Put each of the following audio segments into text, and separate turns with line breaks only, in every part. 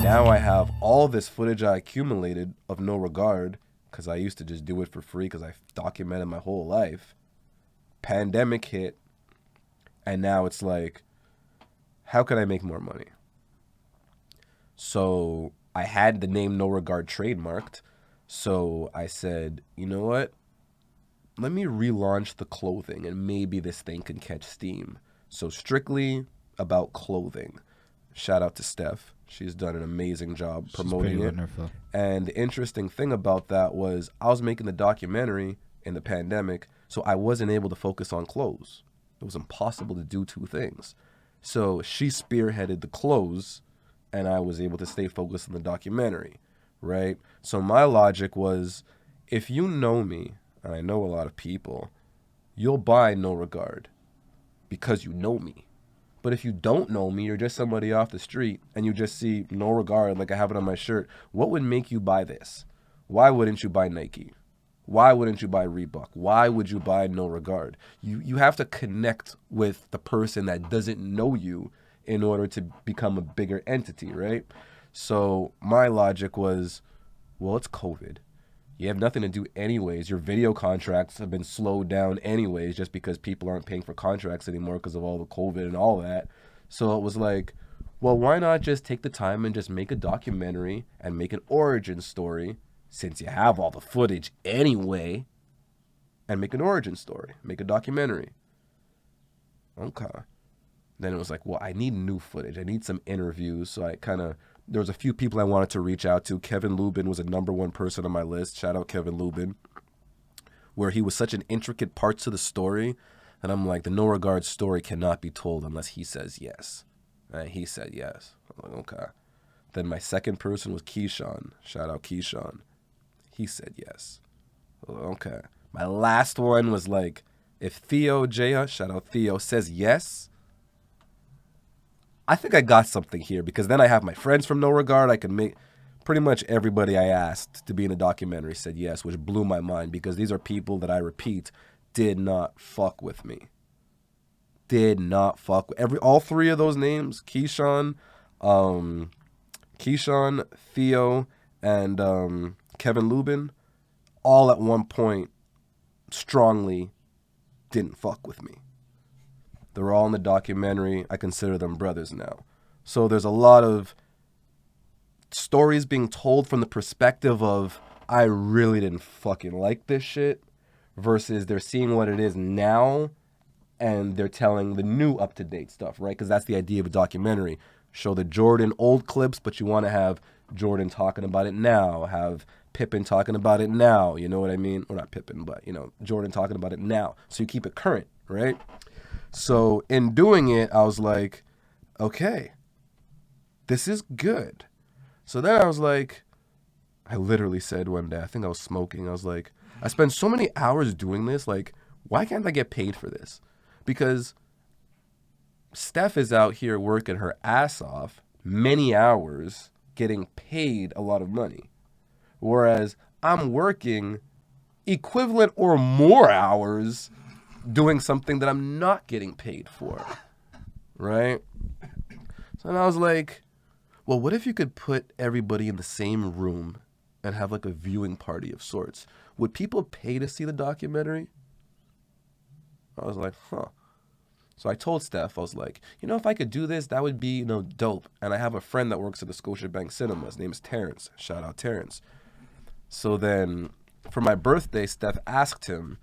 Now I have all this footage I accumulated of No Regard, because I used to just do it for free because I documented my whole life. Pandemic hit, and now it's like, how can I make more money? So I had the name No Regard trademarked. So I said, you know what? Let me relaunch the clothing and maybe this thing can catch steam. So strictly about clothing. Shout out to Steph. She's done an amazing job promoting it.
Wonderful.
And the interesting thing about that was I was making the documentary in the pandemic, so I wasn't able to focus on clothes. It was impossible to do two things. So she spearheaded the clothes, and I was able to stay focused on the documentary, right? So my logic was, if you know me, and I know a lot of people, you'll buy No Regard because you know me. But if you don't know me, you're just somebody off the street and you just see No Regard, like I have it on my shirt, what would make you buy this? Why wouldn't you buy Nike? Why wouldn't you buy Reebok? Why would you buy No Regard? You have to connect with the person that doesn't know you in order to become a bigger entity, right? So my logic was, well, it's COVID. You have nothing to do anyways. Your video contracts have been slowed down anyways just because people aren't paying for contracts anymore because of all the COVID and all that. So it was like, well, why not just take the time and just make a documentary and make an origin story since you have all the footage anyway, and make an origin story, make a documentary. Okay. Then it was like, well, I need new footage. I need some interviews. So I kind of, there was a few people I wanted to reach out to. Kevin Lubin was a number one person on my list. Shout out Kevin Lubin. Where he was such an intricate part to the story. And I'm like, the No Regard story cannot be told unless he says yes. And he said yes. I'm like, okay. Then my second person was Keyshawn. Shout out Keyshawn. He said yes. Okay. My last one was like, if Theo Jaya, shout out Theo, says yes, I think I got something here, because then I have my friends from No Regard. I can make pretty much everybody I asked to be in a documentary said yes, which blew my mind, because these are people that, I repeat, did not fuck with me. Did not fuck with all three of those names, Keyshawn, Theo, and Kevin Lubin, all at one point strongly didn't fuck with me. They're all in the documentary. I consider them brothers now. So there's a lot of stories being told from the perspective of, I really didn't fucking like this shit, versus they're seeing what it is now and they're telling the new up-to-date stuff, right? Because that's the idea of a documentary. Show the Jordan old clips, but you want to have Jordan talking about it now, have Pippen talking about it now, you know what I mean? Or not Pippen, but, you know, Jordan talking about it now. So you keep it current, right? So in doing it, I was like, okay, this is good. So then I was like, I literally said one day, I think I was smoking, I was like, I spend so many hours doing this, like, why can't I get paid for this? Because Steph is out here working her ass off, many hours, getting paid a lot of money. Whereas I'm working equivalent or more hours doing something that I'm not getting paid for, right? So then I was like, well, what if you could put everybody in the same room and have like a viewing party of sorts? Would people pay to see the documentary? I was like, huh. So I told Steph, I was like, you know, if I could do this, that would be, you know, dope. And I have a friend that works at the Scotiabank Cinema. His name is Terrence. Shout out Terrence. So then for my birthday, Steph asked him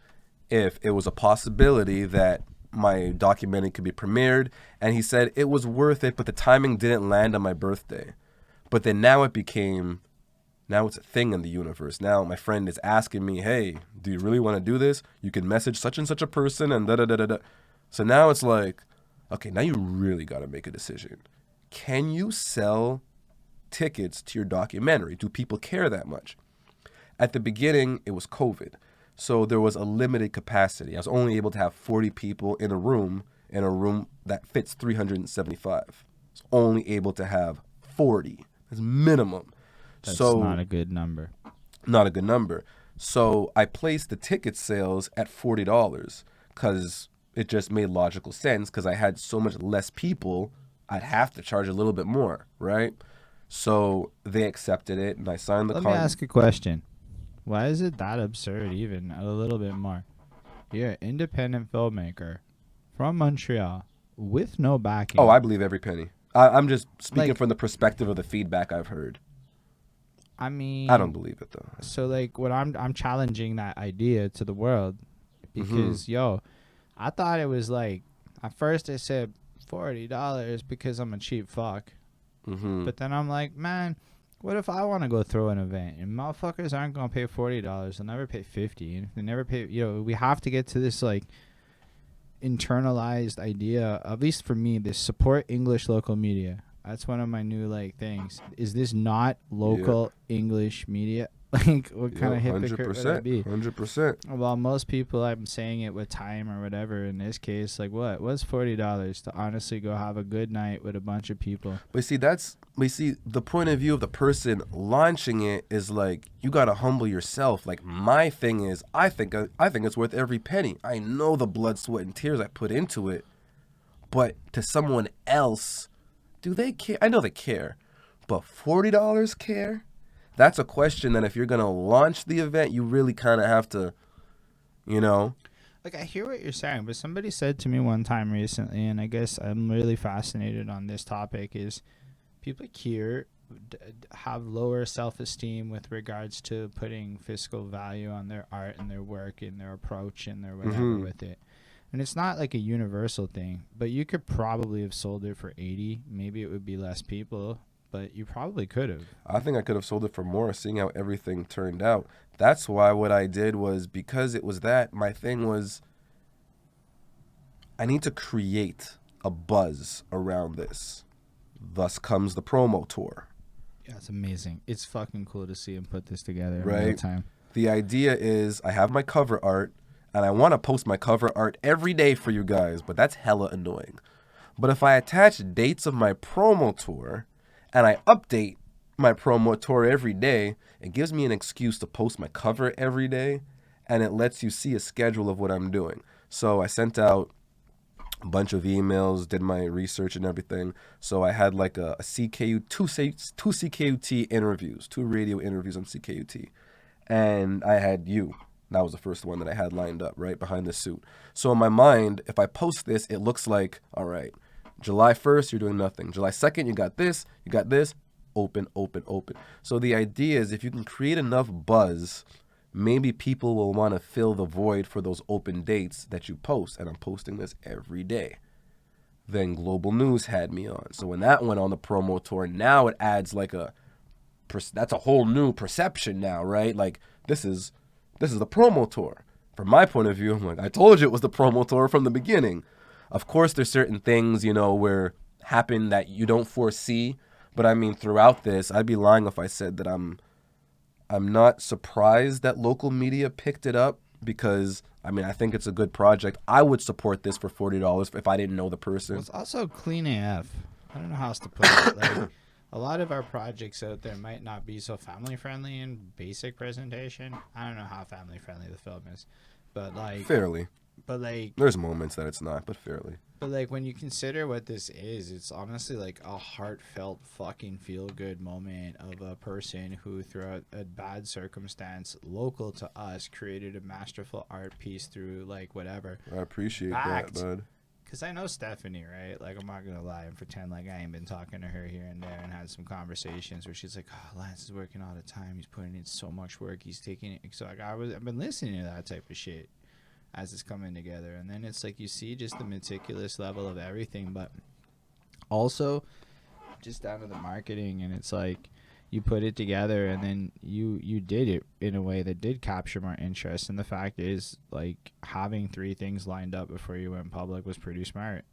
if it was a possibility that my documentary could be premiered. And he said it was worth it, but the timing didn't land on my birthday. But then now it became, now it's a thing in the universe. Now my friend is asking me, hey, do you really want to do this? You can message such and such a person and da-da-da-da-da. So now it's like, okay, now you really got to make a decision. Can you sell tickets to your documentary? Do people care that much? At the beginning, it was COVID. So there was a limited capacity. I was only able to have 40 people in a room that fits 375. I was only able to have 40. That's minimum.
That's
so
not a good number.
Not a good number. So I placed the ticket sales at $40 because it just made logical sense, because I had so much less people I'd have to charge a little bit more, right? So they accepted it, and I signed the
Let me ask a question. Why is it that absurd even a little bit more? You're an independent filmmaker from Montreal with no backing.
Oh, I believe every penny. I'm just speaking
Like,
from the perspective of the feedback I've heard.
I mean,
I don't believe it though.
so like what I'm challenging that idea to the world because yo, I thought it was like at first I said $40 because I'm a cheap fuck. But then I'm like, man, what if I want to go throw an event and motherfuckers aren't gonna pay $40? They'll never pay $50, and if they never pay, we have to get to this like internalized idea. At least for me, this support English local media. That's one of my new like things. Is this not local English media? Like, what kind of hypocrite would that be?
100%.
Well, most people, I'm saying it with time or whatever. In this case, like, what's $40 to honestly go have a good night with a bunch of people?
But see, the point of view of the person launching it is like, you gotta humble yourself. Like, my thing is, I think it's worth every penny. I know the blood, sweat, and tears I put into it, but to someone else, do they care? I know they care, but $40 care? That's a question that if you're going to launch the event, you really kind of have to,
Like, I hear what you're saying, but somebody said to me one time recently, and I guess I'm really fascinated on this topic, is people here have lower self-esteem with regards to putting fiscal value on their art and their work and their approach and their whatever with it. And it's not like a universal thing, but you could probably have sold it for 80. Maybe it would be less people, but you probably could have.
I think I could have sold it for more, seeing how everything turned out. That's why what I did was, because it was that, my thing was, I need to create a buzz around this. Thus comes the promo tour.
Yeah, it's amazing. It's fucking cool to see him put this together
right?
in real time.
The idea is, I have my cover art, and I want to post my cover art every day for you guys, but that's hella annoying. But if I attach dates of my promo tour, and I update my promo tour every day, it gives me an excuse to post my cover every day, and it lets you see a schedule of what I'm doing. So I sent out a bunch of emails, did my research and everything. So I had like a CKU, two CKUT interviews, 2 radio interviews on CKUT. And I had you. That was the first one that I had lined up, right, behind the suit. So in my mind, if I post this, it looks like, all right, July 1st, you're doing nothing. July 2nd, you got this, open, open, open. So the idea is, if you can create enough buzz, maybe people will want to fill the void for those open dates that you post. And I'm posting this every day. Then Global News had me on. So when that went on the promo tour, now it adds like that's a whole new perception now, right? Like, this is the promo tour. From my point of view, I'm like, I told you it was the promo tour from the beginning. Of course, there's certain things, where happen that you don't foresee. But I mean, throughout this, I'd be lying if I said that I'm not surprised that local media picked it up, because, I mean, I think it's a good project. I would support this for $40 if I didn't know the person.
Well, it's also clean AF. I don't know how else to put it. Like, a lot of our projects out there might not be so family friendly in basic presentation. I don't know how family friendly the film is, but like
fairly.
But like,
there's moments that it's not, but fairly.
But like, when you consider what this is, it's honestly like a heartfelt fucking feel good moment of a person who, throughout a bad circumstance local to us, created a masterful art piece through like whatever.
I appreciate that, bud.
Because I know Stephanie, right? Like, I'm not going to lie and pretend like I ain't been talking to her here and there and had some conversations where she's like, oh, Lance is working all the time. He's putting in so much work. He's taking it. So, like, I've been listening to that type of shit as it's coming together. And then it's like you see just the meticulous level of everything, but also just down to the marketing. And it's like you put it together and then you did it in a way that did capture more interest. And the fact is, like, having 3 things lined up before you went public was pretty smart,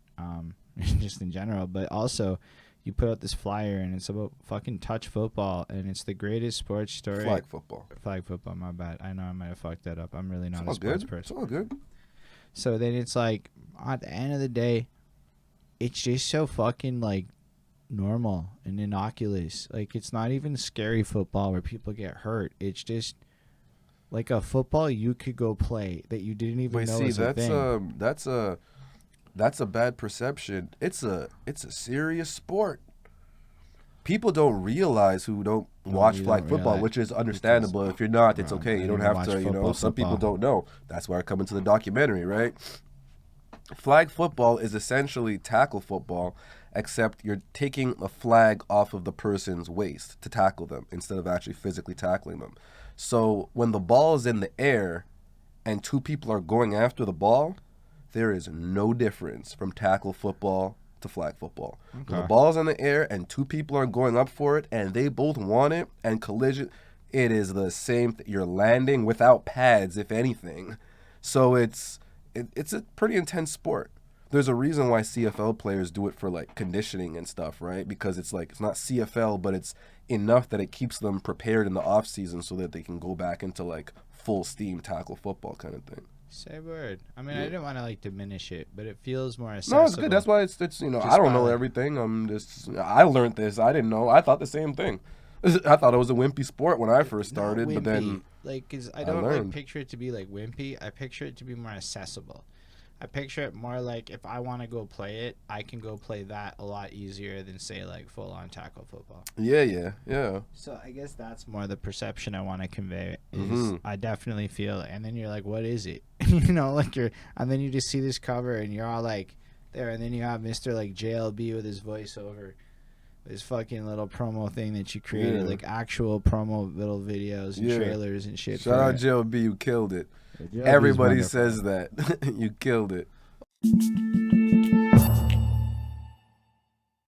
just in general. But also, you put out this flyer and it's about fucking touch football, and it's the greatest sports story.
Flag football, my
bad. I know I might have fucked that up. I'm really not a sports person.
It's all good.
So then it's like, at the end of the day, it's just so fucking like normal and innocuous. Like, it's not even scary football where people get hurt. It's just like a football you could go play that you didn't even know was a thing.
That's a bad perception. It's a serious sport. People don't realize who don't watch
you
flag
don't
football,
realize.
which is understandable. If you're not, it's
Bro,
okay.
I
You don't
even
have to,
watch
you know, some people
football.
don't know. That's why I come into the documentary, right? Flag football is essentially tackle football, except you're taking a flag off of the person's waist to tackle them instead of actually physically tackling them. So when the ball is in the air and two people are going after the ball, there is no difference from tackle football to flag football. When the
Okay.
ball's in the air and two people are going up for it and they both want it and collision, it is the same. You're landing without pads, if anything. So it's a pretty intense sport. There's a reason why CFL players do it for like conditioning and stuff, right? Because it's like it's not CFL, but it's enough that it keeps them prepared in the off season so that they can go back into like full steam tackle football kind of thing.
Say word. I mean, I didn't want to like diminish it, but it feels more
No,
accessible.
it's good. That's why it's you know
Just
I don't
by,
know
like-
everything. I'm just I learned this. I didn't know. I thought the same thing. I thought it was a wimpy sport when I first
Not
started, but then
wimpy. Like, cause I don't like
learned.
picture it to be like wimpy. I picture it to be more accessible. I picture it more like if I want to go play it, I can go play that a lot easier than say like full on tackle football.
yeah.
So I guess that's more the perception I want to convey. Is
Mhm.
I definitely feel, and then you're like, what is it? You know, like and then you just see this cover and you're all like, there, and then you have Mr. like JLB with his voiceover, this fucking little promo thing that you created,
Yeah.
like actual promo little videos and
Yeah.
trailers and shit.
Shout
for
out
it.
JLB, you killed it.
JLB is
Everybody
wonderful.
says that. You killed it.